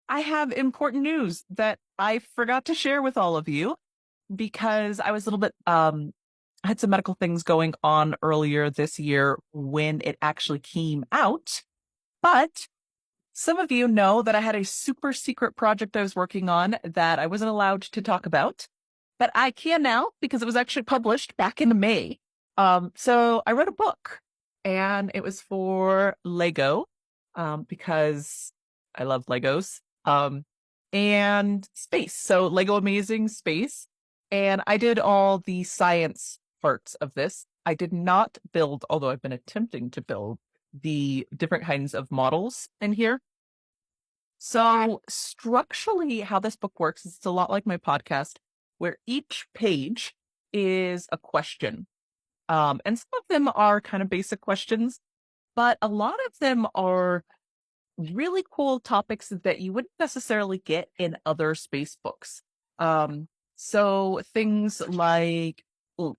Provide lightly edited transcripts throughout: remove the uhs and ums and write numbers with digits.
I have important news that I forgot to share with all of you because I was a little bit I had some medical things going on earlier this year when it actually came out. But some of you know that I had a super secret project I was working on that I wasn't allowed to talk about, but I can now because it was actually published back in May. So I wrote a book and it was for Lego, because I love Legos, and space. So Lego Amazing Space. And I did all the science parts of this. I did not build, although I've been attempting to build the different kinds of models in here. So structurally, how this book works is it's a lot like my podcast, where each page is a question. And some of them are kind of basic questions, but a lot of them are really cool topics that you wouldn't necessarily get in other space books. So things like, ooh,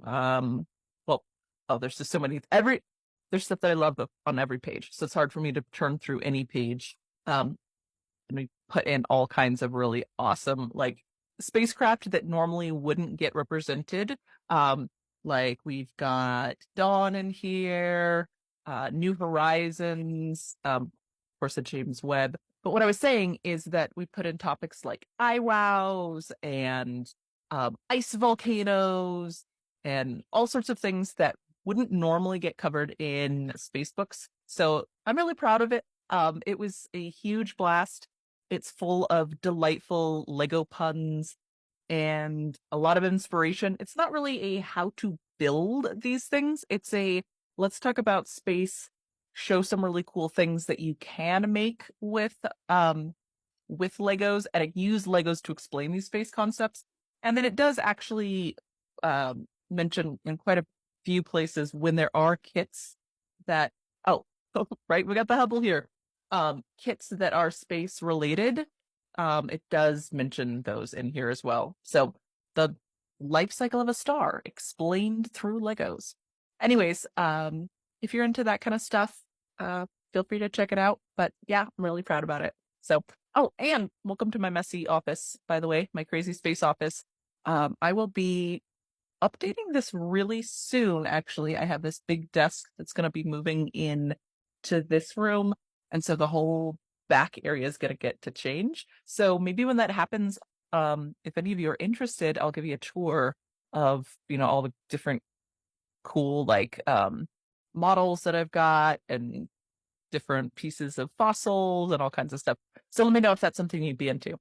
um, well, oh, there's just so many. There's stuff that I love on every page, so it's hard for me to turn through any page. And we put in all kinds of really awesome, like spacecraft that normally wouldn't get represented. Um, like we've got Dawn in here, New Horizons, of course, the James Webb. But what I was saying is that we put in topics like iWows and ice volcanoes and all sorts of things that wouldn't normally get covered in space books. So I'm really proud of it. It was a huge blast. It's full of delightful Lego puns and a lot of inspiration. It's not really a how to build these things. It's a let's talk about space, show some really cool things that you can make with Legos, and it use Legos to explain these space concepts. And then it does actually mention in quite a few places when there are kits that oh right, we got the Hubble here. Kits that are space related, it does mention those in here as well. So the life cycle of a star explained through Legos. Anyways, if you're into that kind of stuff, feel free to check it out. But yeah, I'm really proud about it. So, oh, and welcome to my messy office, by the way, my crazy space office. I will be updating this really soon. Actually, I have this big desk that's going to be moving in to this room. And so the whole back area is going to get to change. So maybe when that happens, if any of you are interested, I'll give you a tour of, all the different cool, like, models that I've got and different pieces of fossils and all kinds of stuff. So let me know if that's something you'd be into.